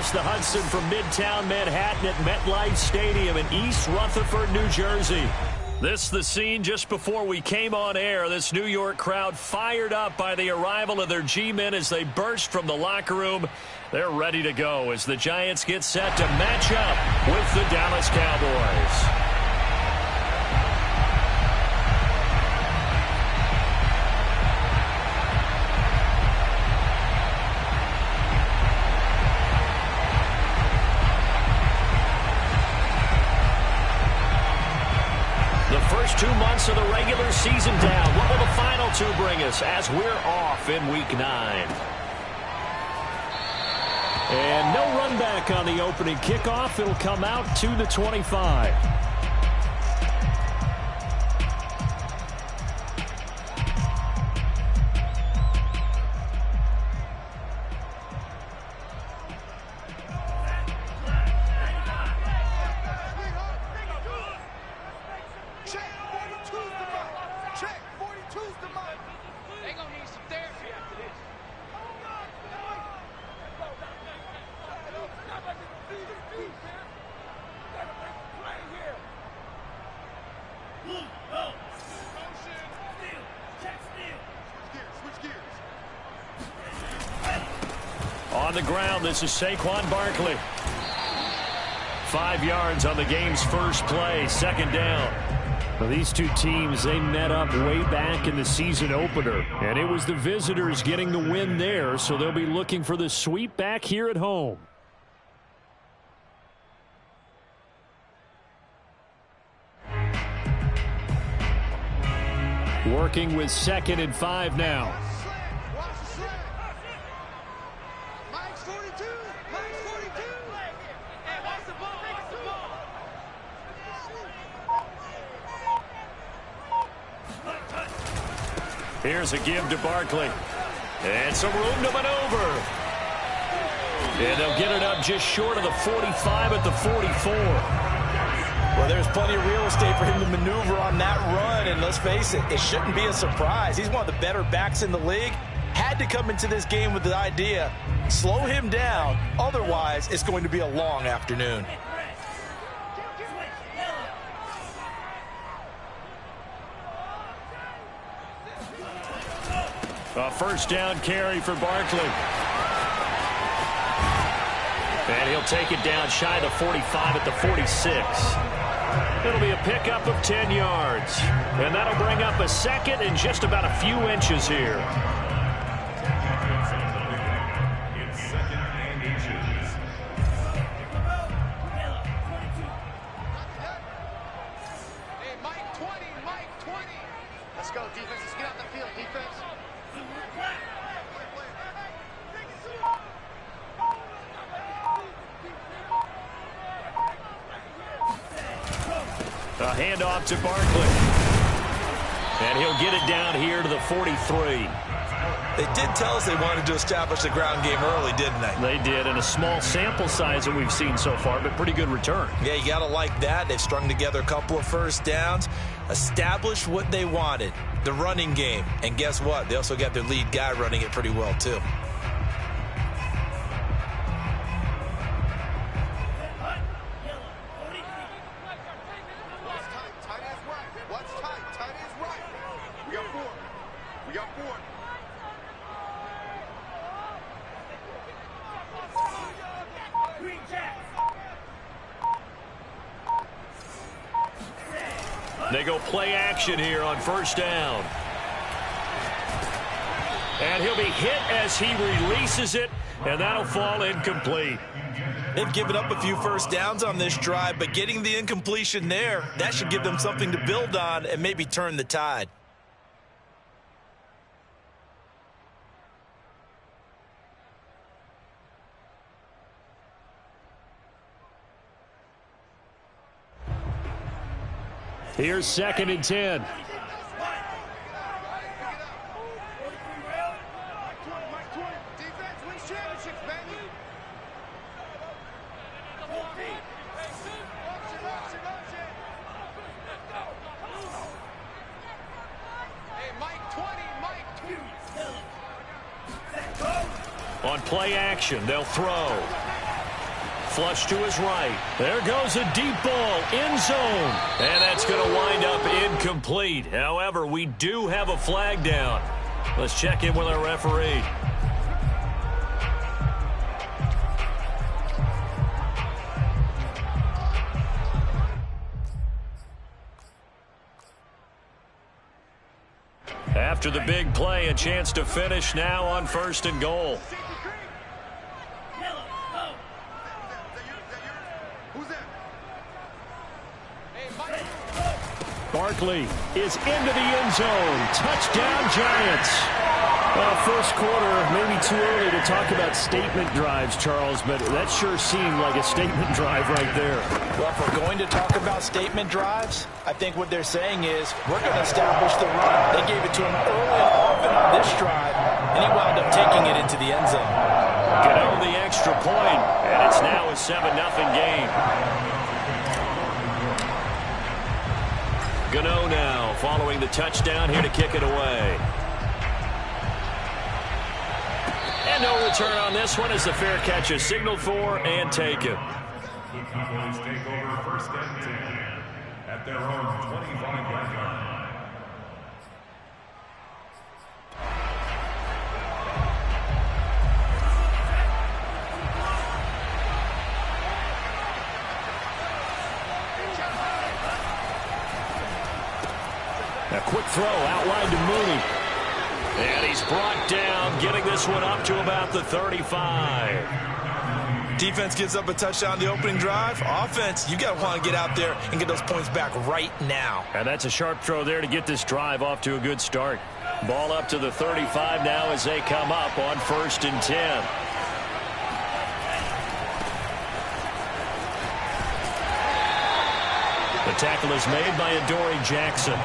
across the Hudson from Midtown Manhattan at MetLife Stadium in East Rutherford, New Jersey. This the scene just before we came on air. This New York crowd fired up by the arrival of their G-men as they burst from the locker room. They're ready to go as the Giants get set to match up with the Dallas Cowboys. First 2 months of the regular season down. What will the final 2 bring us as we're off in Week 9? And no run back on the opening kickoff. It'll come out to the 25. On the ground, this is Saquon Barkley. 5 yards on the game's first play, second down. Well, these two teams, they met up way back in the season opener, and it was the visitors getting the win there, so they'll be looking for the sweep back here at home. Working with 2nd and 5 now. Here's a give to Barkley. And some room to maneuver. And they'll get it up just short of the 45 at the 44. Well, there's plenty of real estate for him to maneuver on that run. And let's face it, it shouldn't be a surprise. He's one of the better backs in the league. Had to come into this game with the idea, slow him down. Otherwise, it's going to be a long afternoon. A first down carry for Barkley. And he'll take it down shy of the 45 at the 46. It'll be a pickup of 10 yards. And that'll bring up a 2nd and just about a few inches here. Hey, Mike 20, Mike 20. Let's go, defense. Let's get out the field, defense. A handoff to Barkley. And he'll get it down here to the 43. They did tell us they wanted to establish the ground game early, didn't they? They did, and a small sample size that we've seen so far, but pretty good return. Yeah, you got to like that. They've strung together a couple of first downs, established what they wanted, the running game. And guess what? They also got their lead guy running it pretty well, too. They go play action here on first down. And he'll be hit as he releases it, and that'll fall incomplete. They've given up a few first downs on this drive, but getting the incompletion there, that should give them something to build on and maybe turn the tide. Here's 2nd and 10. On play action, they'll throw. Flush to his right. There goes a deep ball. End zone. And that's going to wind up incomplete. However, we do have a flag down. Let's check in with our referee. After the big play, a chance to finish now on 1st and goal. Barkley is into the end zone. Touchdown, Giants. Well, first quarter, maybe too early to talk about statement drives, Charles, but that sure seemed like a statement drive right there. Well, if we're going to talk about statement drives, I think what they're saying is we're going to establish the run. They gave it to him early and often on this drive, and he wound up taking it into the end zone. Get over the extra point, and it's now a 7-0 game. Gano now following the touchdown here to kick it away. And no return on this one as the fair catch is signaled for and taken. The Cowboys take over 1st and 10 at their own 25-yard line. A quick throw outlined to Mooney. And he's brought down, getting this one up to about the 35. Defense gives up a touchdown the opening drive. Offense, you got to want to get out there and get those points back right now. And that's a sharp throw there to get this drive off to a good start. Ball up to the 35 now as they come up on 1st and 10. The tackle is made by Adoree Jackson.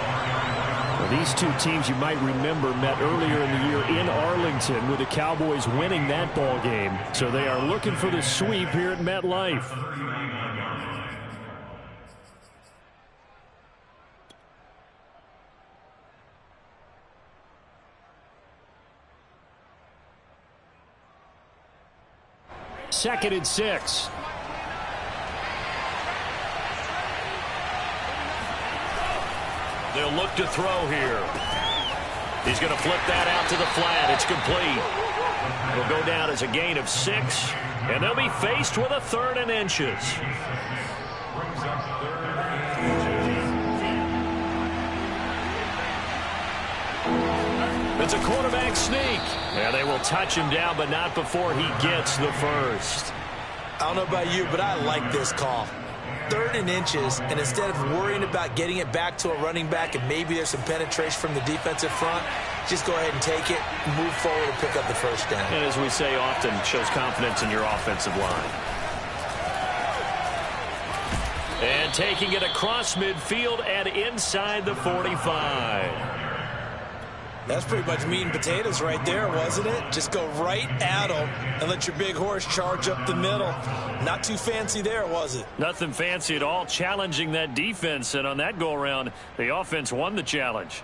Well, these two teams, you might remember, met earlier in the year in Arlington with the Cowboys winning that ball game. So they are looking for the sweep here at MetLife. Second and 6. They'll look to throw here. He's going to flip that out to the flat. It's complete. It'll go down as a gain of 6, and they'll be faced with a 3rd and inches. It's a quarterback sneak. And they will touch him down, but not before he gets the first. I don't know about you, but I like this call. 3rd and inches, and instead of worrying about getting it back to a running back and maybe there's some penetration from the defensive front, just go ahead and take it, move forward, and pick up the first down. And as we say often, shows confidence in your offensive line. And taking it across midfield and inside the 45. That's pretty much meat and potatoes right there, wasn't it? Just go right at them and let your big horse charge up the middle. Not too fancy there, was it? Nothing fancy at all, challenging that defense. And on that go-around, the offense won the challenge.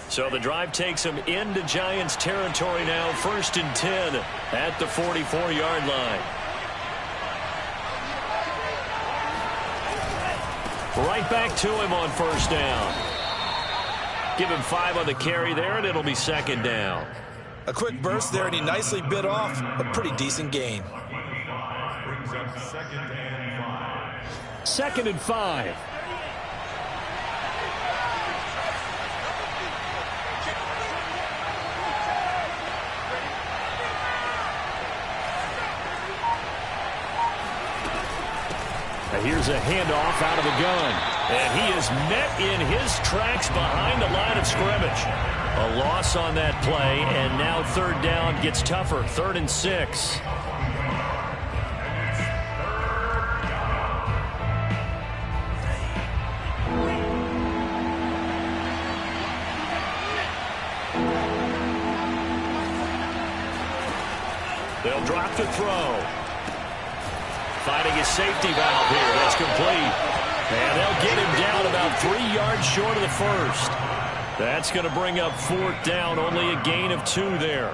So the drive takes them into Giants territory now. 1st and 10 at the 44-yard line. Right back to him on 1st down. Give him 5 on the carry there, and it'll be 2nd down. A quick burst there, and he nicely bit off a pretty decent gain. Brings up 2nd and 5. 2nd and 5. Here's a handoff out of the gun. And he is met in his tracks behind the line of scrimmage. A loss on that play, and now 3rd down gets tougher. 3rd and 6. They'll drop to throw. Finding his safety valve here. That's complete. And they'll get him down about 3 yards short of the first. That's going to bring up 4th down. Only a gain of 2 there.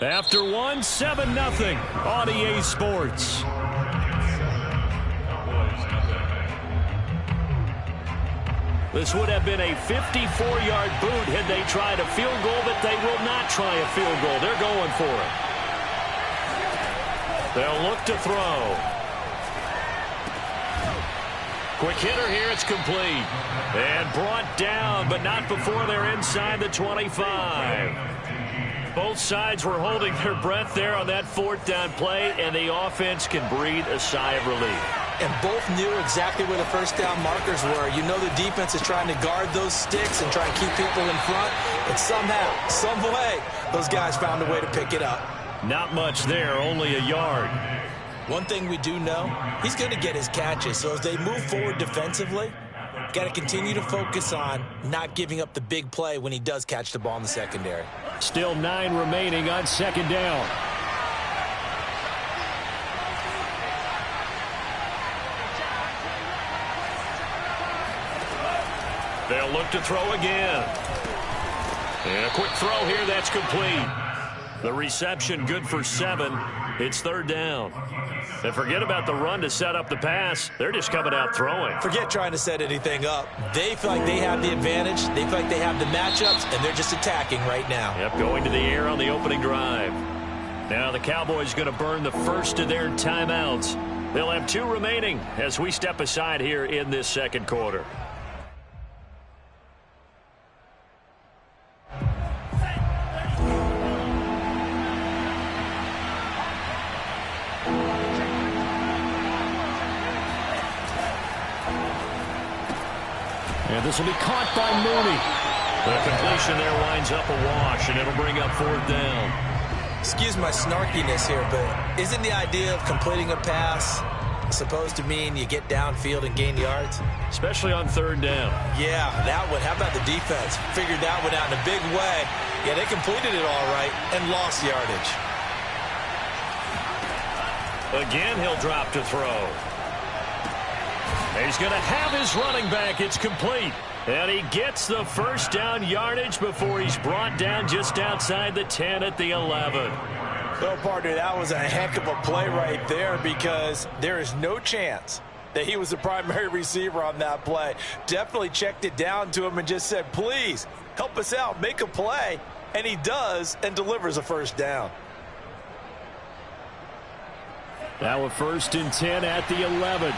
After one, 7-0 on EA Sports. This would have been a 54-yard boot had they tried a field goal, but they will not try a field goal. They're going for it. They'll look to throw. Quick hitter here. It's complete. And brought down, but not before they're inside the 25. Both sides were holding their breath there on that fourth down play, and the offense can breathe a sigh of relief. And both knew exactly where the first down markers were. You know the defense is trying to guard those sticks and try and keep people in front. But somehow, some way, those guys found a way to pick it up. Not much there, only a yard. One thing we do know, he's going to get his catches. So as they move forward defensively, got to continue to focus on not giving up the big play when he does catch the ball in the secondary. Still 9 remaining on second down. They'll look to throw again. And a quick throw here, that's complete. The reception good for 7. It's third down. And forget about the run to set up the pass. They're just coming out throwing. Forget trying to set anything up. They feel like they have the advantage. They feel like they have the matchups, and they're just attacking right now. Yep, going to the air on the opening drive. Now the Cowboys going to burn the first of their timeouts. They'll have 2 remaining as we step aside here in this second quarter. And this will be caught by Mooney. The completion there winds up a wash, and it'll bring up fourth down. Excuse my snarkiness here, but isn't the idea of completing a pass supposed to mean you get downfield and gain yards? Especially on third down. Yeah, that one. How about the defense? Figured that one out in a big way. Yeah, they completed it all right and lost yardage. Again, he'll drop to throw. He's going to have his running back. It's complete. And he gets the first down yardage before he's brought down just outside the 10 at the 11. Well, partner, that was a heck of a play right there because there is no chance that he was the primary receiver on that play. Definitely checked it down to him and just said, please, help us out, make a play. And he does and delivers a first down. Now a 1st and 10 at the 11.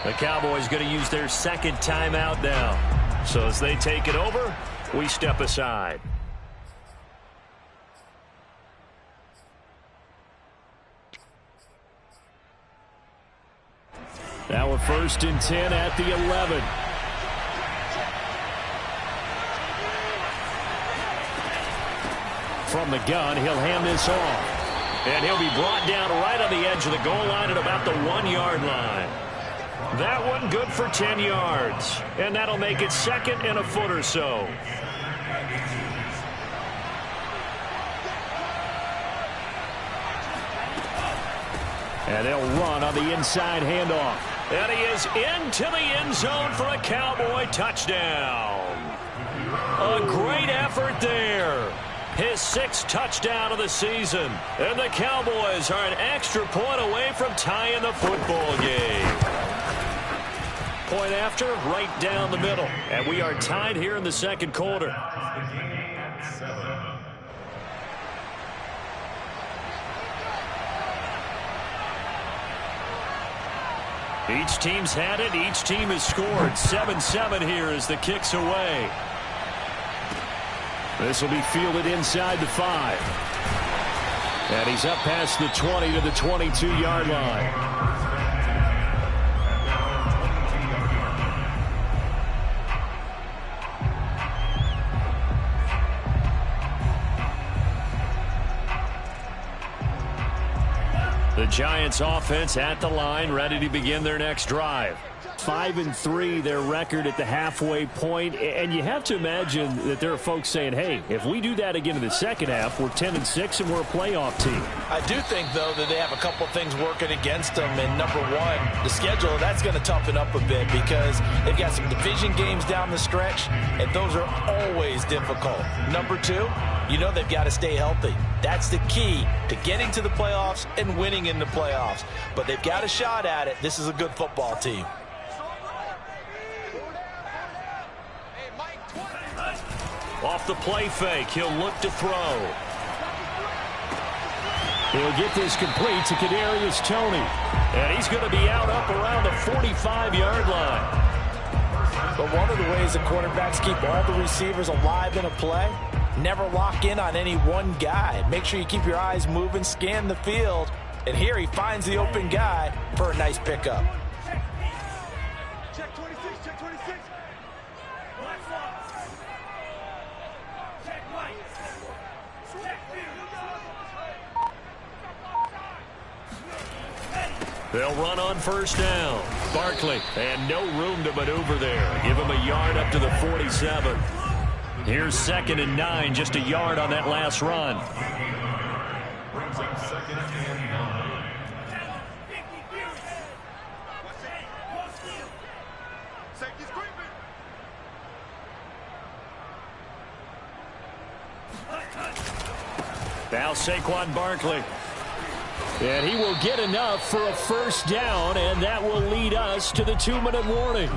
The Cowboys going to use their second timeout now. So as they take it over, we step aside. Now a 1st and 10 at the 11. From the gun, he'll hand this off. And he'll be brought down right on the edge of the goal line at about the 1-yard line. That one good for 10 yards. And that'll make it 2nd and a foot or so. And they'll run on the inside handoff. And he is into the end zone for a Cowboy touchdown. A great effort there. His 6th touchdown of the season. And the Cowboys are an extra point away from tying the football game. Point after, right down the middle. And we are tied here in the second quarter. Each team's had it. Each team has scored. 7-7 here as the kick's away. This will be fielded inside the 5. And he's up past the 20 to the 22-yard line. The Giants offense at the line, ready to begin their next drive. 5-3 their record at the halfway point, and you have to imagine that there are folks saying, hey, if we do that again in the second half, we're 10-6 and we're a playoff team. I do think, though, that they have a couple things working against them, and number one, the schedule, that's going to toughen up a bit because they've got some division games down the stretch, and those are always difficult. Number two, you know they've got to stay healthy. That's the key to getting to the playoffs and winning in the playoffs. But they've got a shot at it. This is a good football team. Off the play fake, he'll look to throw. He'll get this complete to Kadarius Toney. And he's going to be out up around the 45-yard line. But one of the ways the quarterbacks keep all the receivers alive in a play, never lock in on any one guy. Make sure you keep your eyes moving, scan the field. And here he finds the open guy for a nice pickup. Check 26, check 26. They'll run on first down. Barkley, and no room to maneuver there. Give him a yard up to the 47. Here's 2nd and 9, just a yard on that last run. Brings up 2nd and 9. Safety's creeping. Now Saquon Barkley. And he will get enough for a first down, and that will lead us to the 2-minute warning.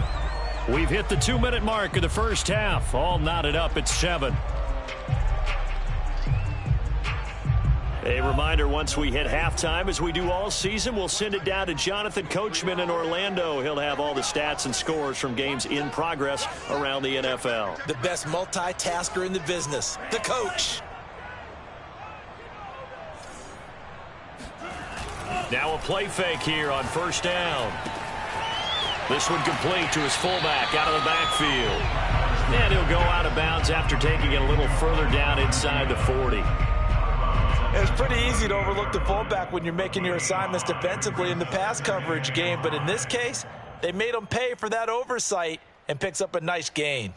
We've hit the 2-minute mark of the first half. All knotted up at 7. A reminder, once we hit halftime, as we do all season, we'll send it down to Jonathan Coachman in Orlando. He'll have all the stats and scores from games in progress around the NFL. The best multitasker in the business, the coach. Now a play fake here on first down. This one complete to his fullback out of the backfield. And he'll go out of bounds after taking it a little further down inside the 40. It's pretty easy to overlook the fullback when you're making your assignments defensively in the pass coverage game. But in this case, they made him pay for that oversight and picks up a nice gain.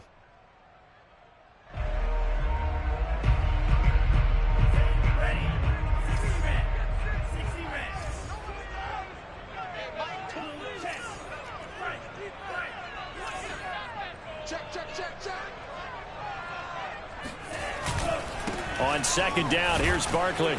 On 2nd down, here's Barkley.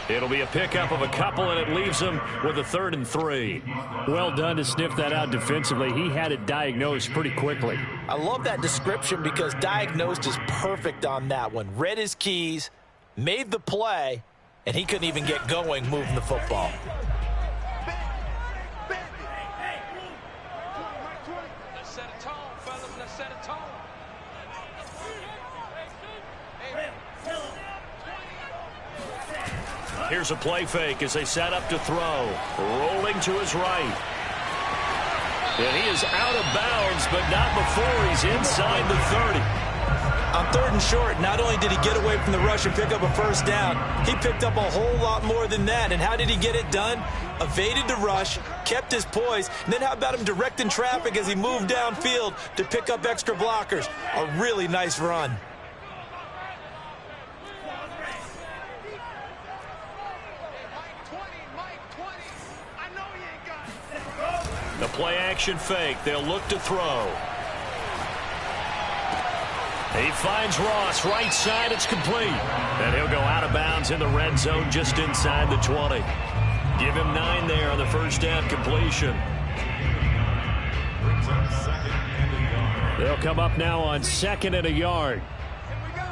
It'll be a pickup of a couple, and it leaves him with a 3rd and 3. Well done to sniff that out defensively. He had it diagnosed pretty quickly. I love that description because diagnosed is perfect on that one. Read his keys, made the play, and he couldn't even get going moving the football. Let's set a tone, fellas. Let's set a tone. Here's a play fake as they set up to throw. Rolling to his right. And he is out of bounds, but not before he's inside the 30. On 3rd and short, not only did he get away from the rush and pick up a first down, he picked up a whole lot more than that. And how did he get it done? Evaded the rush, kept his poise, and then how about him directing traffic as he moved downfield to pick up extra blockers? A really nice run. The play action fake. They'll look to throw. He finds Ross right side. It's complete. And he'll go out of bounds in the red zone just inside the 20. Give him 9 there on the first down completion. They'll come up now on 2nd and a yard. Here we go.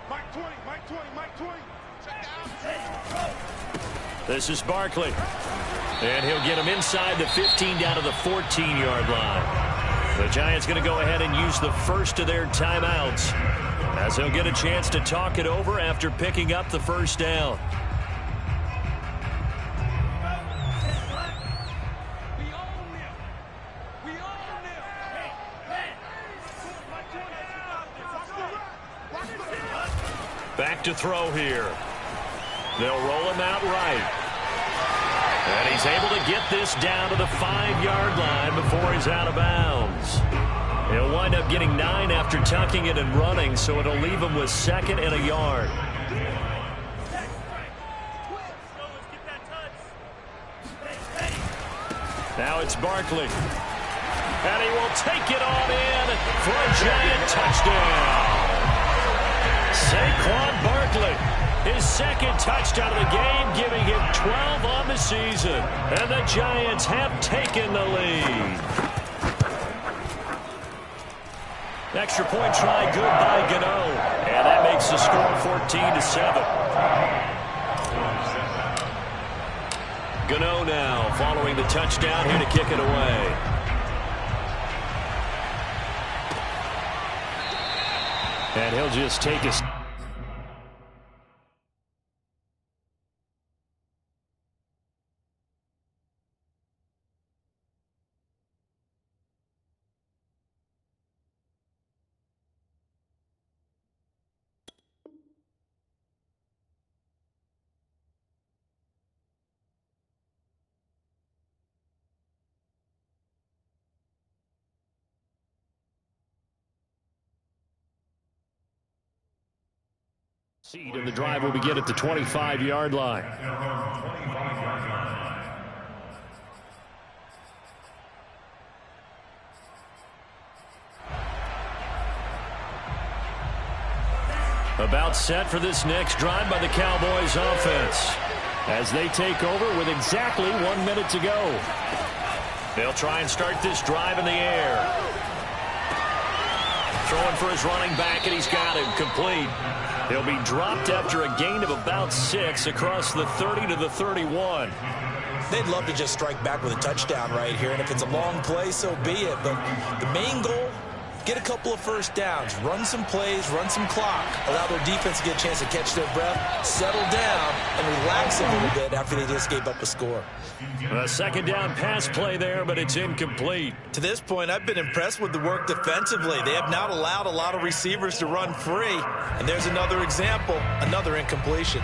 Mike 20, Mike 20, Mike 20. Check out. This is Barkley. And he'll get him inside the 15 down to the 14-yard line. The Giants going to go ahead and use the first of their timeouts as they'll get a chance to talk it over after picking up the first down. Back to throw here. They'll roll him out right. And he's able to get this down to the 5-yard line before he's out of bounds. He'll wind up getting 9 after tucking it and running, so it'll leave him with 2nd and a yard. Now it's Barkley. And he will take it on in for a giant touchdown. Saquon Barkley, his 2nd touchdown of the game, giving him 12 on the season. And the Giants have taken the lead. Extra point try good by Gano. And that makes the score 14-7. Gano now following the touchdown here to kick it away. And he'll just take his... And the drive will begin at the 25-yard line. About set for this next drive by the Cowboys offense as they take over with exactly 1 minute to go. They'll try and start this drive in the air. Throwing for his running back, and he's got him complete. He'll be dropped after a gain of about 6 across the 30 to the 31. They'd love to just strike back with a touchdown right here, and if it's a long play, so be it. But the main goal, get a couple of first downs, run some plays, run some clock, allow their defense to get a chance to catch their breath, settle down, and relax a little bit after they just gave up a score. A 2nd down pass play there, but it's incomplete. To this point, I've been impressed with the work defensively. They have not allowed a lot of receivers to run free. And there's another example, another incompletion.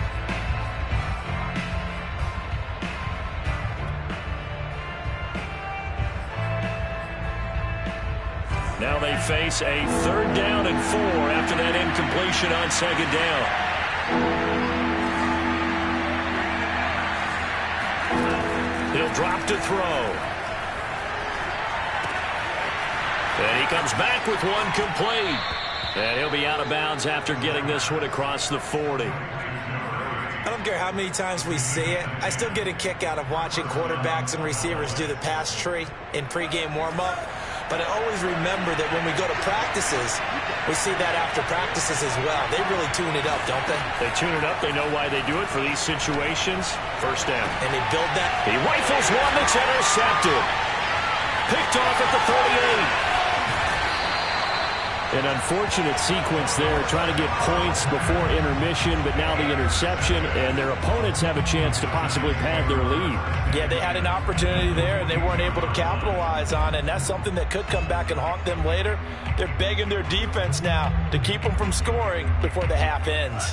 Now they face a 3rd down and 4 after that incompletion on 2nd down. He'll drop to throw. And he comes back with one complete. And he'll be out of bounds after getting this one across the 40. I don't care how many times we see it. I still get a kick out of watching quarterbacks and receivers do the pass tree in pregame warm-up. But I always remember that when we go to practices, we see that after practices as well. They really tune it up, don't they? They tune it up. They know why they do it for these situations. 1st down. And they build that. He rifles one that's intercepted. Picked off at the 38. An unfortunate sequence there, trying to get points before intermission, but now the interception, and their opponents have a chance to possibly pad their lead. Yeah, they had an opportunity there, and they weren't able to capitalize on it, and that's something that could come back and haunt them later. They're begging their defense now to keep them from scoring before the half ends.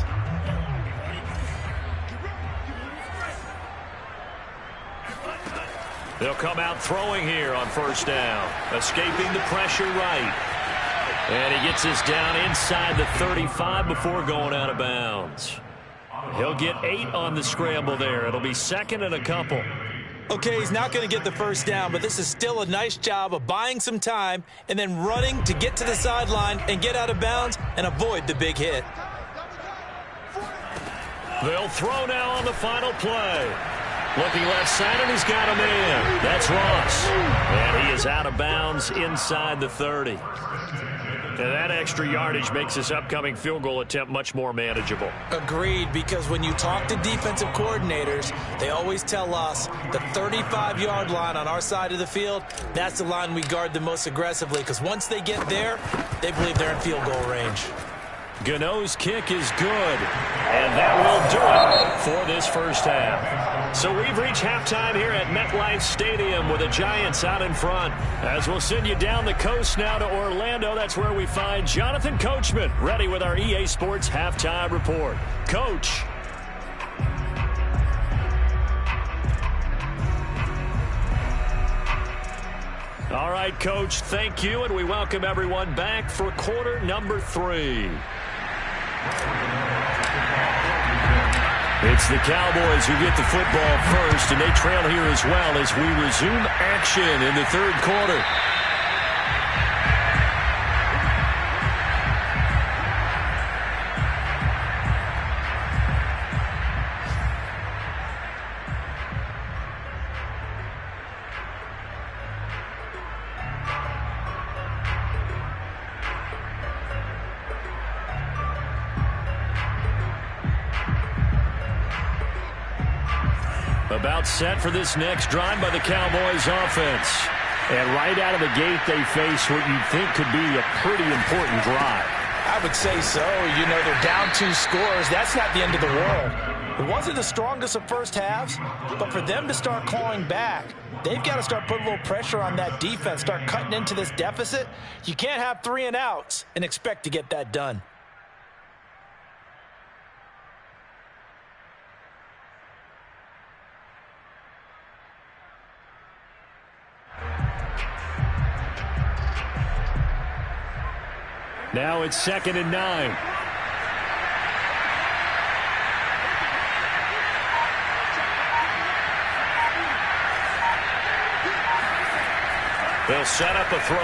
They'll come out throwing here on 1st down, escaping the pressure right. And he gets this down inside the 35 before going out of bounds. He'll get 8 on the scramble there. It'll be 2nd and a couple. Okay, he's not going to get the 1st down, but this is still a nice job of buying some time and then running to get to the sideline and get out of bounds and avoid the big hit. They'll throw now on the final play. Looking left side, and he's got a man. That's Ross. And he is out of bounds inside the 30. And that extra yardage makes this upcoming field goal attempt much more manageable. Agreed, because when you talk to defensive coordinators, they always tell us the 35-yard line on our side of the field, that's the line we guard the most aggressively, because once they get there, they believe they're in field goal range. Gano's kick is good, and that will do it for this 1st half. So we've reached halftime here at MetLife Stadium with the Giants out in front. As we'll send you down the coast now to Orlando, that's where we find Jonathan Coachman ready with our EA Sports Halftime Report. Coach. right, Coach, thank you, and we welcome everyone back for quarter number 3. It's the Cowboys who get the football first, and they trail here as well as we resume action in the third quarter. About set for this next drive by the Cowboys offense. And right out of the gate, they face what you think could be a pretty important drive. I would say so. You know, they're down 2 scores. That's not the end of the world. It wasn't the strongest of first halves, but for them to start clawing back, they've got to start putting a little pressure on that defense, start cutting into this deficit. You can't have 3 and outs and expect to get that done. Now it's 2nd and 9. They'll set up a throw.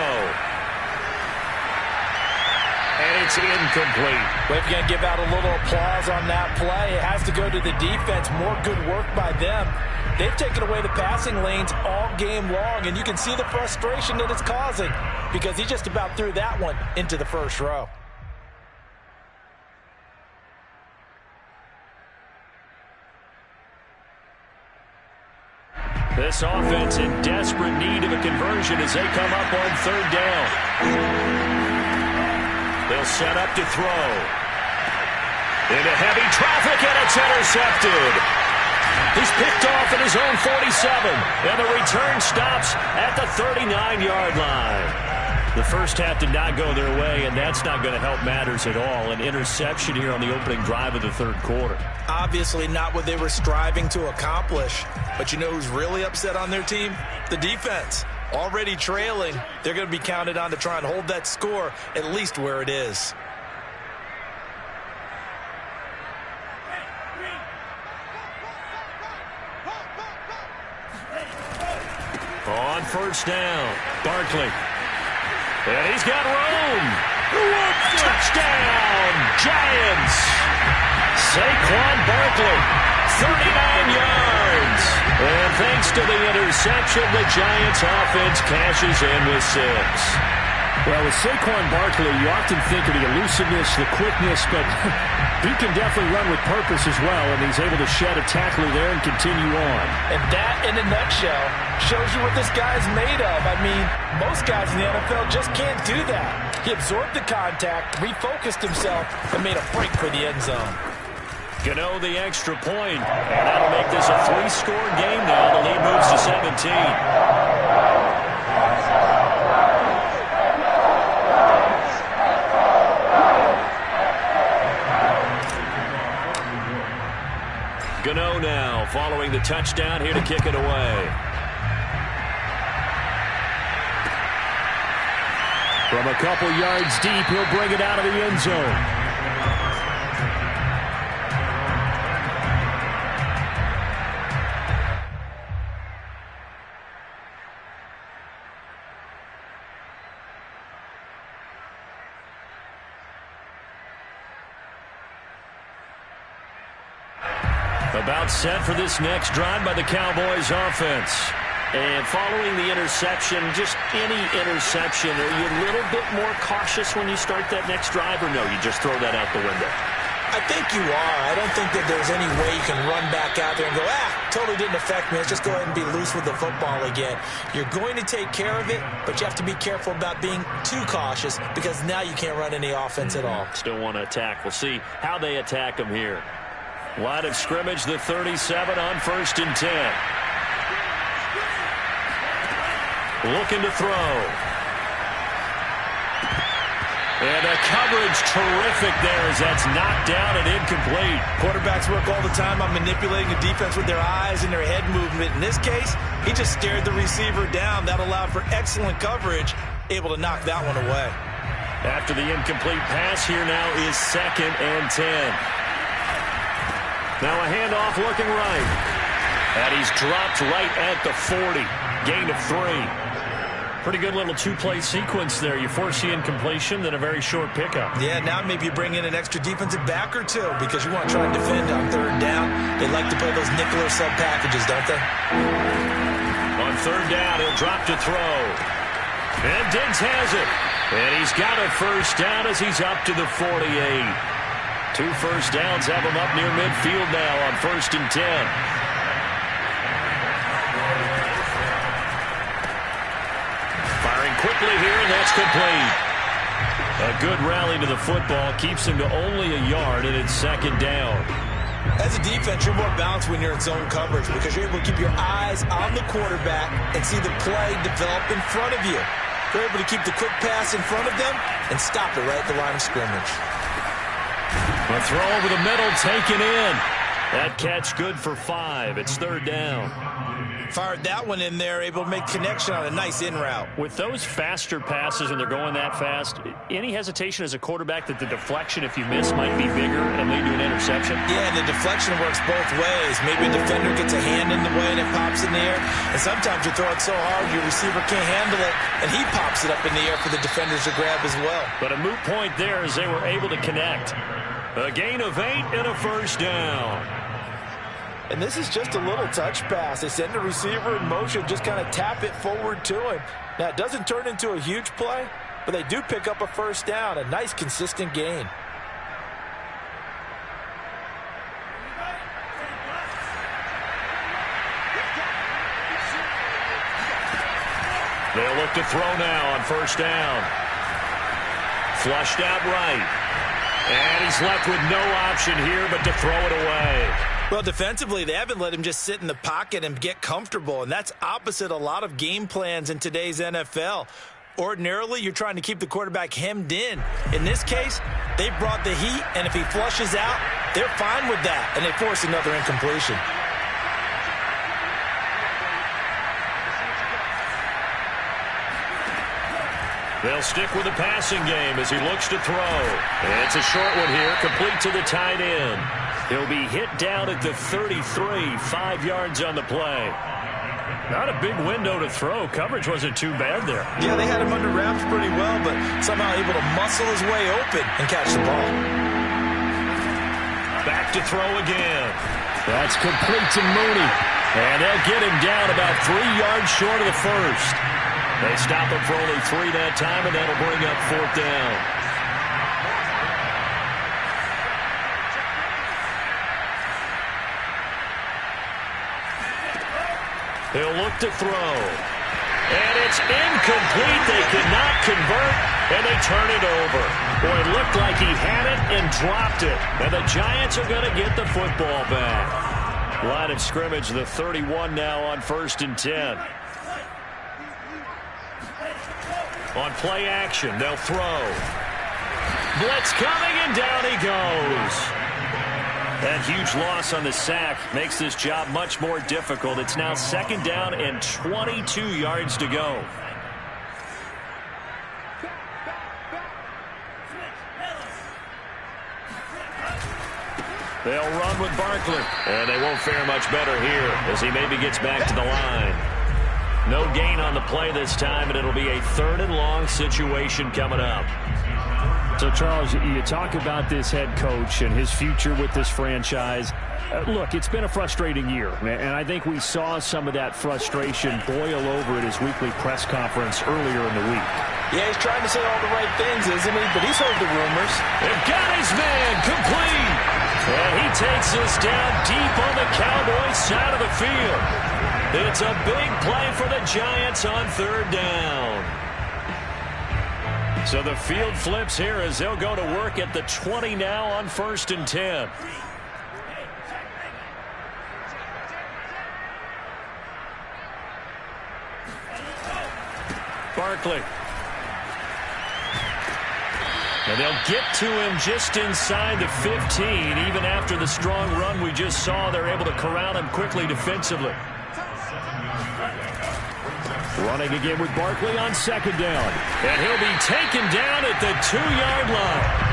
And it's incomplete. Well, if you're going to give out a little applause on that play, it has to go to the defense. More good work by them. They've taken away the passing lanes all game long, and you can see the frustration that it's causing because he just about threw that one into the first row. This offense in desperate need of a conversion as they come up on 3rd down. They'll set up to throw. Into heavy traffic, and it's intercepted. He's picked off at his own 47, and the return stops at the 39-yard line. The first half did not go their way, and that's not going to help matters at all. An interception here on the opening drive of the third quarter. Obviously not what they were striving to accomplish. But you know who's really upset on their team? The defense. Already trailing, they're going to be counted on to try and hold that score at least where it is. On 1st down, Barkley. And he's got room. Touchdown, Giants. Saquon Barkley, 39 yards. And thanks to the interception, the Giants offense cashes in with 6. Well, with Saquon Barkley, you often think of the elusiveness, the quickness, but he can definitely run with purpose as well, and he's able to shed a tackler there and continue on. And that, in a nutshell, shows you what this guy's made of. I mean, most guys in the NFL just can't do that. He absorbed the contact, refocused himself, and made a break for the end zone. Gano the extra point, and that'll make this a 3-score game now. The lead moves to 17. Gano now following the touchdown here to kick it away. From a couple yards deep, he'll bring it out of the end zone. About set for this next drive by the Cowboys offense. And following the interception, just any interception, are you a little bit more cautious when you start that next drive, or no, you just throw that out the window? I think you are. I don't think that there's any way you can run back out there and go, totally didn't affect me. Let's just go ahead and be loose with the football again. You're going to take care of it, but you have to be careful about being too cautious because now you can't run any offense at all. Still want to attack. We'll see how they attack them here. Line of scrimmage, the 37 on 1st and 10. Looking to throw. And the coverage terrific there as that's knocked down and incomplete. Quarterbacks work all the time on manipulating the defense with their eyes and their head movement. In this case, he just stared the receiver down. That allowed for excellent coverage, able to knock that one away. After the incomplete pass, here now is 2nd and 10. Now a handoff looking right. And he's dropped right at the 40. Gain of 3. Pretty good little two-play sequence there. You force the incompletion, then a very short pickup. Yeah, now maybe you bring in an extra defensive back or two because you want to try and defend on 3rd down. They like to play those nickel or sub packages, don't they? On 3rd down, he'll drop to throw. And Diggs has it. And he's got a 1st down as he's up to the 48. 2 first downs have him up near midfield now on 1st and 10. Quickly here, and that's complete. A good rally to the football keeps him to only a yard, and it's 2nd down. As a defense, you're more balanced when you're in zone coverage because you're able to keep your eyes on the quarterback and see the play develop in front of you. You're able to keep the quick pass in front of them and stop it right at the line of scrimmage. A throw over the middle, taken in. That catch good for 5. It's 3rd down. Fired that one in there, able to make connection on a nice in route. With those faster passes and they're going that fast, any hesitation as a quarterback that the deflection, if you miss, might be bigger and lead to an interception? Yeah, and the deflection works both ways. Maybe a defender gets a hand in the way and it pops in the air. And sometimes you throw it so hard your receiver can't handle it, and he pops it up in the air for the defenders to grab as well. But a moot point there as they were able to connect. A gain of 8 and a 1st down. And this is just a little touch pass. They send the receiver in motion, just kind of tap it forward to him. Now, it doesn't turn into a huge play, but they do pick up a 1st down, a nice, consistent gain. They'll look to throw now on 1st down. Flushed out right. And he's left with no option here but to throw it away. Well, defensively, they haven't let him just sit in the pocket and get comfortable, and that's opposite a lot of game plans in today's NFL. Ordinarily, you're trying to keep the quarterback hemmed in. In this case, they brought the heat, and if he flushes out, they're fine with that, and they force another incompletion. They'll stick with the passing game as he looks to throw. And it's a short one here, complete to the tight end. He'll be hit down at the 33, 5 yards on the play. Not a big window to throw. Coverage wasn't too bad there. Yeah, they had him under wraps pretty well, but somehow able to muscle his way open and catch the ball. Back to throw again. That's complete to Mooney. And they'll get him down about 3 yards short of the 1st. They stop him for only 3 that time, and that'll bring up 4th down. He'll look to throw. And it's incomplete. They cannot convert, and they turn it over. Boy, it looked like he had it and dropped it. And the Giants are going to get the football back. Line of scrimmage, the 31 now on 1st and 10. On play action, they'll throw. Blitz coming, and down he goes. That huge loss on the sack makes this job much more difficult. It's now 2nd down and 22 yards to go. They'll run with Barkley. And they won't fare much better here as he maybe gets back to the line. No gain on the play this time, and it'll be a 3rd and long situation coming up. So, Charles, you talk about this head coach and his future with this franchise. Look, it's been a frustrating year, and I think we saw some of that frustration boil over at his weekly press conference earlier in the week. Yeah, he's trying to say all the right things, isn't he? But he's heard the rumors. They've got his man complete. And he takes this down deep on the Cowboys side of the field. It's a big play for the Giants on 3rd down. So the field flips here as they'll go to work at the 20 now on 1st and 10. Barkley. And they'll get to him just inside the 15. Even after the strong run we just saw, they're able to corral him quickly defensively. Running again with Barkley on second down. And he'll be taken down at the 2-yard line.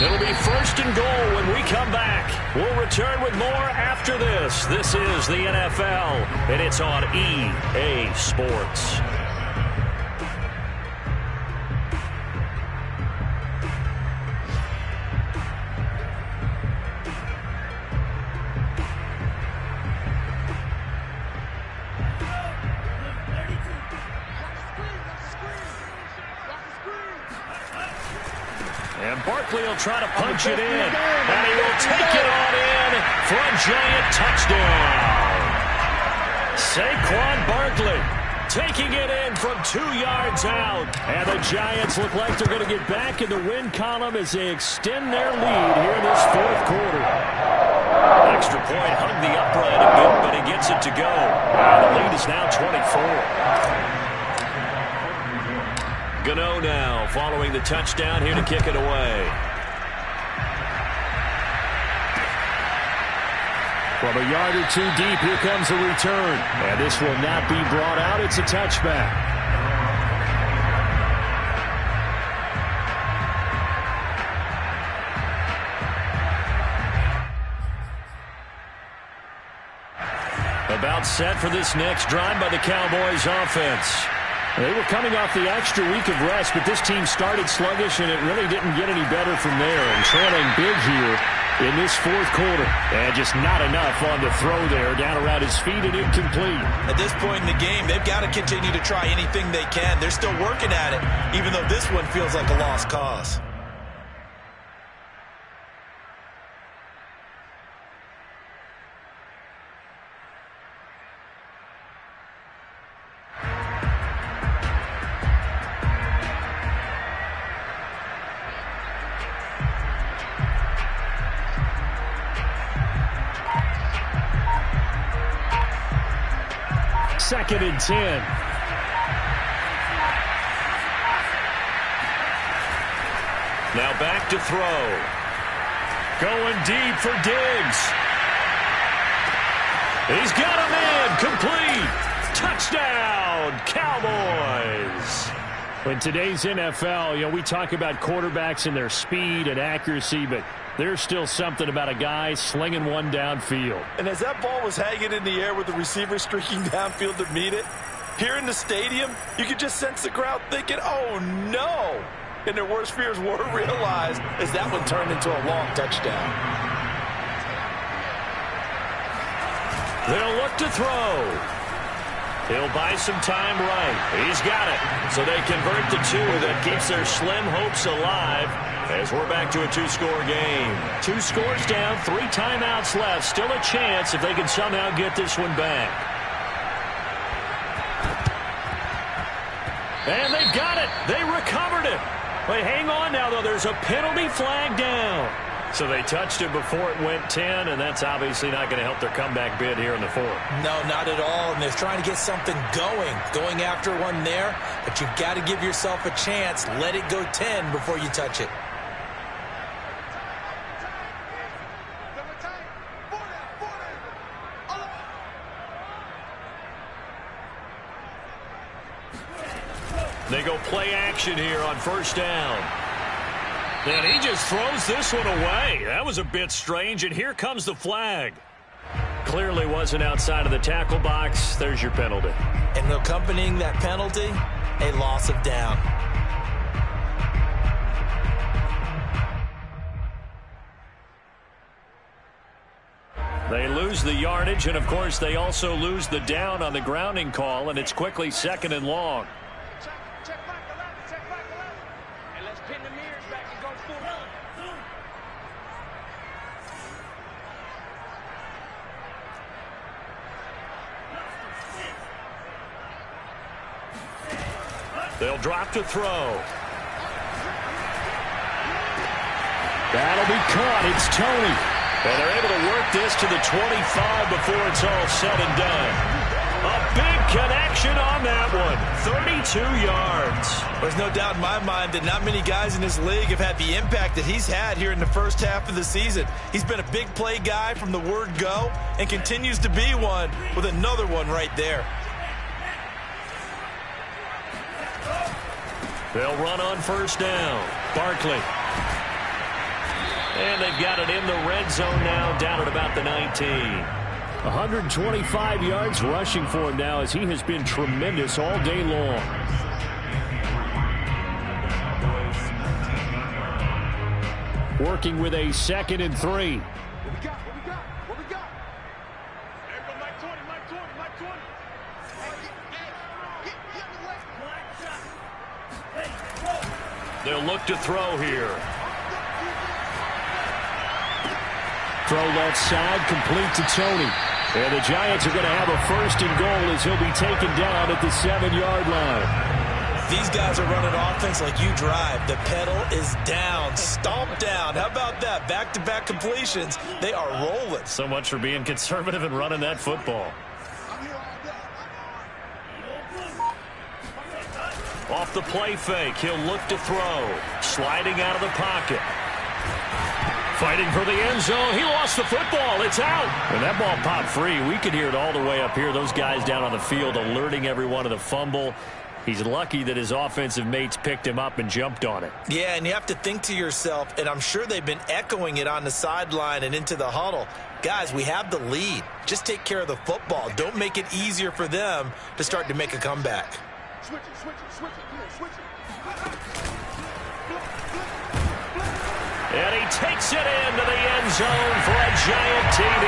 It'll be first and goal when we come back. We'll return with more after this. This is the NFL, and it's on EA Sports. And Barkley will try to punch it in. And he will take it on in for a giant touchdown. Saquon Barkley taking it in from 2 yards out. And the Giants look like they're going to get back in the win column as they extend their lead here in this fourth quarter. Extra point hung the upright a bit, but he gets it to go. And the lead is now 24. Gano now following the touchdown here to kick it away. From a yard or two deep, here comes the return. And this will not be brought out. It's a touchback. About set for this next drive by the Cowboys offense. They were coming off the extra week of rest, but this team started sluggish, and it really didn't get any better from there. And trailing big here in this fourth quarter. And just not enough on the throw there. Down around his feet and incomplete. At this point in the game, they've got to continue to try anything they can. They're still working at it, even though this one feels like a lost cause. Second and 10. Now back to throw. Going deep for Diggs. He's got him in. Complete. Touchdown, Cowboys. In today's NFL, we talk about quarterbacks and their speed and accuracy, but there's still something about a guy slinging one downfield. And as that ball was hanging in the air with the receiver streaking downfield to meet it, here in the stadium, you could just sense the crowd thinking, oh, no. And their worst fears were realized as that one turned into a long touchdown. They'll look to throw. He'll buy some time right. He's got it. So they convert the two. That keeps their slim hopes alive as we're back to a two-score game. 2 scores down, 3 timeouts left. Still a chance if they can somehow get this one back. And they've got it. They recovered it. They hang on now, though. There's a penalty flag down. So they touched it before it went 10, and that's obviously not going to help their comeback bid here in the fourth. No, not at all, and they're trying to get something going after one there, but you've got to give yourself a chance. Let it go 10 before you touch it. They go play action here on first down. And he just throws this one away. That was a bit strange, and here comes the flag. Clearly wasn't outside of the tackle box. There's your penalty. And accompanying that penalty, a loss of down. They lose the yardage, and, of course, they also lose the down on the grounding call, and it's quickly second and long. They'll drop to throw. That'll be caught. It's Tony. And they're able to work this to the 25 before it's all said and done. A big connection on that one. 32 yards. There's no doubt in my mind that not many guys in this league have had the impact that he's had here in the first half of the season. He's been a big play guy from the word go and continues to be one with another one right there. They'll run on first down. Barkley. And they've got it in the red zone now, down at about the 19. 125 yards rushing for him now as he has been tremendous all day long. Working with a 2nd and 3. What we got? What we got? There go Mike 20, Mike 20, Mike 20. They'll look to throw here. Throw left side, complete to Tony. And the Giants are going to have a 1st and goal as he'll be taken down at the 7-yard line. These guys are running offense like you drive. The pedal is down, stomp down. How about that? Back-to-back completions. They are rolling. So much for being conservative and running that football. Off the play fake, he'll look to throw. Sliding out of the pocket. Fighting for the end zone. He lost the football. It's out. When that ball popped free, we could hear it all the way up here. Those guys down on the field alerting everyone of the fumble. He's lucky that his offensive mates picked him up and jumped on it. Yeah, and you have to think to yourself, and I'm sure they've been echoing it on the sideline and into the huddle. Guys, we have the lead. Just take care of the football. Don't make it easier for them to start to make a comeback. Switch it, switch it, switch it. Come on, switch it. And he takes it into the end zone for a giant TD.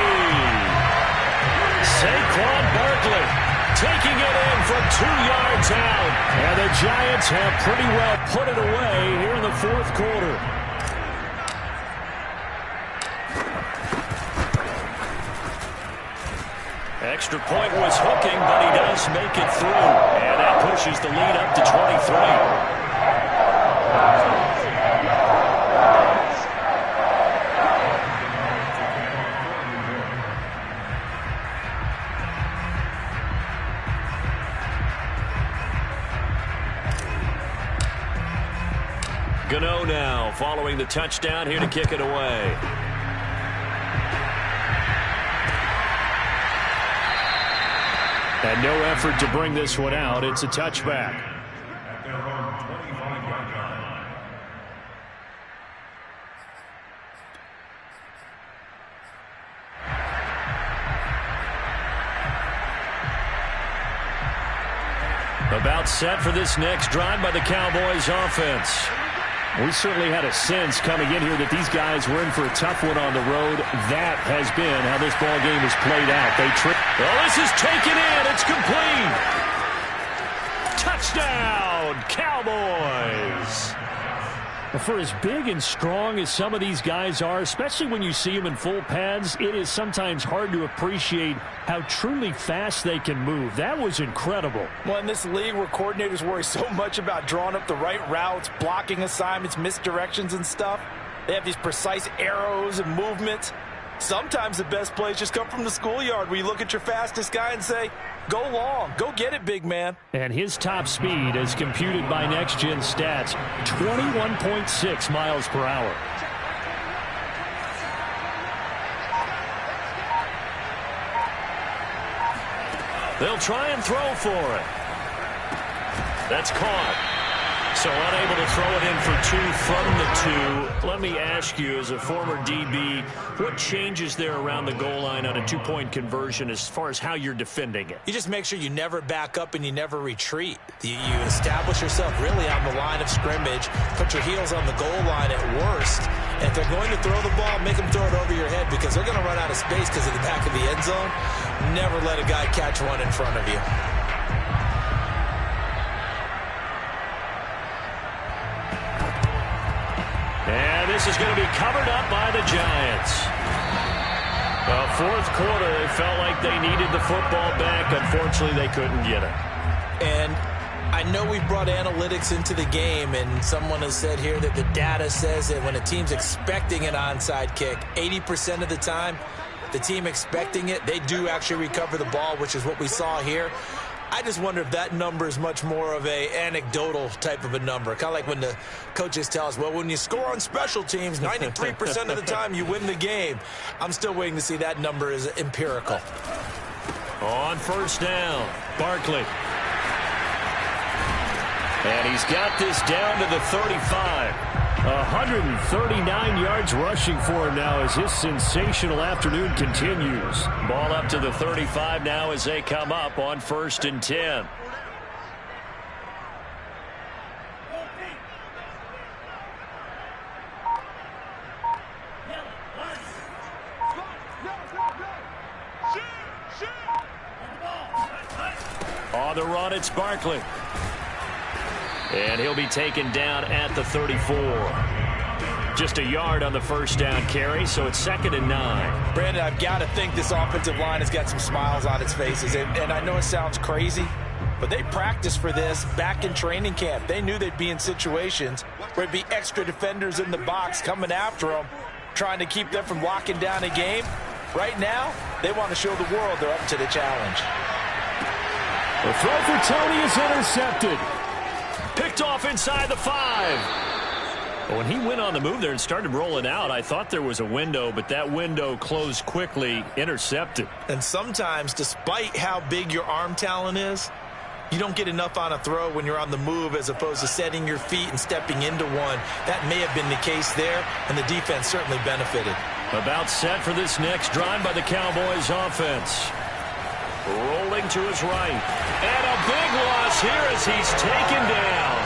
Saquon Barkley taking it in from 2 yards out. And the Giants have pretty well put it away here in the 4th quarter. Extra point was hooking, but he does make it through. And that pushes the lead up to 23. Gano now following the touchdown here to kick it away. And no effort to bring this one out. It's a touchback. At their own 25-yard line. About set for this next drive by the Cowboys offense. We certainly had a sense coming in here that these guys were in for a tough one on the road. That has been how this ball game has played out. Well, this is taken in. It's complete. Touchdown, Cowboys. For as big and strong as some of these guys are, especially when you see them in full pads, it is sometimes hard to appreciate how truly fast they can move. That was incredible. Well, in this league where coordinators worry so much about drawing up the right routes, blocking assignments, misdirections and stuff, they have these precise arrows and movements. Sometimes the best plays just come from the schoolyard where you look at your fastest guy and say, go long, go get it, big man. And his top speed, as computed by Next Gen Stats, 21.6 miles per hour. They'll try and throw for it. That's caught. So unable to throw it in for 2 from the 2. Let me ask you, as a former DB, what changes there around the goal line on a 2-point conversion as far as how you're defending it? You just make sure you never back up and you never retreat. You establish yourself really on the line of scrimmage, put your heels on the goal line at worst. And if they're going to throw the ball, make them throw it over your head because they're going to run out of space because of the back of the end zone. Never let a guy catch one in front of you. And this is going to be covered up by the Giants. Fourth quarter, it felt like they needed the football back. Unfortunately, they couldn't get it. And I know we've brought analytics into the game, and someone has said here that the data says that when a team's expecting an onside kick, 80% of the time, the team expecting it, they do actually recover the ball, which is what we saw here. I just wonder if that number is much more of a anecdotal type of a number. Kind of like when the coaches tell us, well, when you score on special teams, 93% of the time you win the game. I'm still waiting to see that number is empirical. On first down, Barkley. And he's got this down to the 35. 139 yards rushing for him now as his sensational afternoon continues. Ball up to the 35 now as they come up on 1st and 10. On the run, it's Barkley. And he'll be taken down at the 34. Just a yard on the first down carry, so it's 2nd and 9. Brandon, I've got to think this offensive line has got some smiles on its faces. And I know it sounds crazy, but they practiced for this back in training camp. They knew they'd be in situations where it'd be extra defenders in the box coming after them, trying to keep them from locking down a game. Right now, they want to show the world they're up to the challenge. The throw for Tony is intercepted. Picked off inside the 5. When he went on the move there and started rolling out, I thought there was a window, but that window closed quickly, intercepted. And sometimes, despite how big your arm talent is, you don't get enough on a throw when you're on the move as opposed to setting your feet and stepping into one. That may have been the case there, and the defense certainly benefited. About set for this next drive by the Cowboys offense. Rolling to his right. And a big loss here as he's taken down.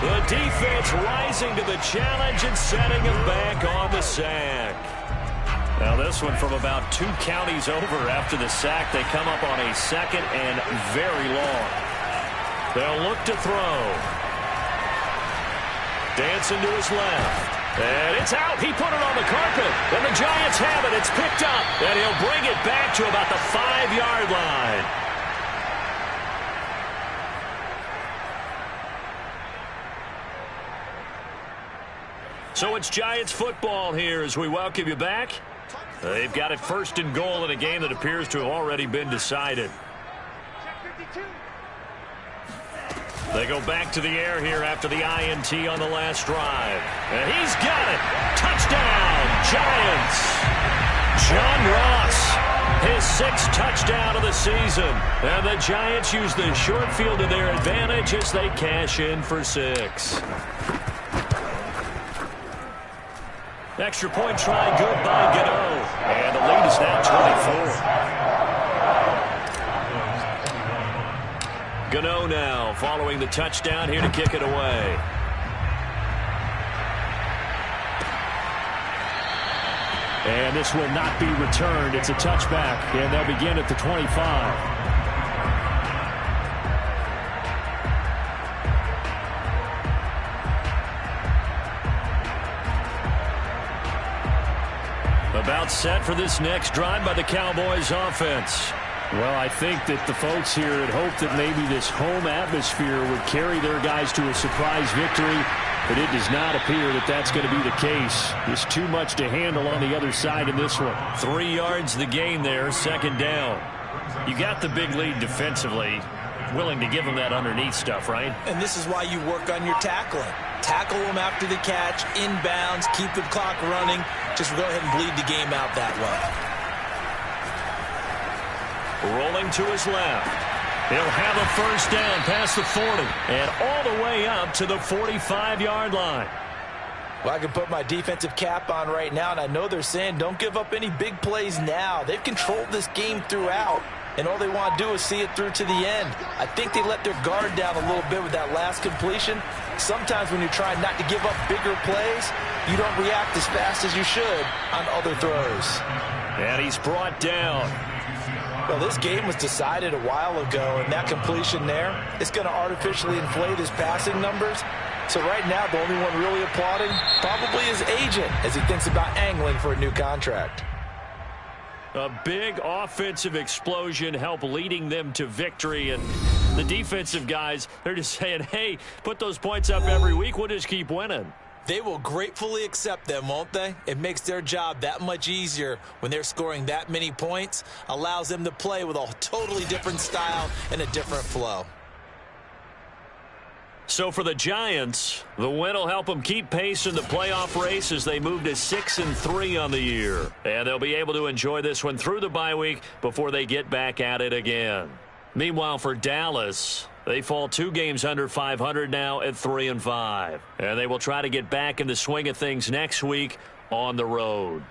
The defense rising to the challenge and setting him back on the sack. Now this one from about 2 counties over after the sack. They come up on a 2nd and very long. They'll look to throw. Dancing to his left. And it's out. He put it on the carpet. And the Giants have it. It's picked up. And he'll bring it back to about the 5-yard line. So it's Giants football here as we welcome you back. They've got it 1st and goal in a game that appears to have already been decided. They go back to the air here after the INT on the last drive. And he's got it. Touchdown, Giants. John Ross, his 6th touchdown of the season. And the Giants use the short field to their advantage as they cash in for 6. Extra point try good by Gano. And the lead is now 24. Gano now following the touchdown here to kick it away. And this will not be returned. It's a touchback, and they'll begin at the 25. About set for this next drive by the Cowboys offense. Well, I think that the folks here had hoped that maybe this home atmosphere would carry their guys to a surprise victory, but it does not appear that that's going to be the case. There's too much to handle on the other side in this one. 3 yards the gain there, 2nd down. You got the big lead defensively. Willing to give them that underneath stuff, right? And this is why you work on your tackling. Tackle them after the catch, inbounds, keep the clock running. Just go ahead and bleed the game out that way. Rolling to his left. He'll have a 1st down past the 40 and all the way up to the 45-yard line. Well, I can put my defensive cap on right now, and I know they're saying don't give up any big plays now. They've controlled this game throughout, and all they want to do is see it through to the end. I think they let their guard down a little bit with that last completion. Sometimes when you're trying not to give up bigger plays, you don't react as fast as you should on other throws. And he's brought down. Well, this game was decided a while ago, and that completion there is going to artificially inflate his passing numbers. So right now, the only one really applauding probably his agent as he thinks about angling for a new contract. A big offensive explosion helped leading them to victory, and the defensive guys, they're just saying, hey, put those points up every week, we'll just keep winning. They will gratefully accept them, won't they? It makes their job that much easier when they're scoring that many points, allows them to play with a totally different style and a different flow. So for the Giants, the win will help them keep pace in the playoff race as they move to 6-3 on the year. And they'll be able to enjoy this one through the bye week before they get back at it again. Meanwhile, for Dallas, they fall 2 games under 500 now at 3-5. And they will try to get back in the swing of things next week on the road.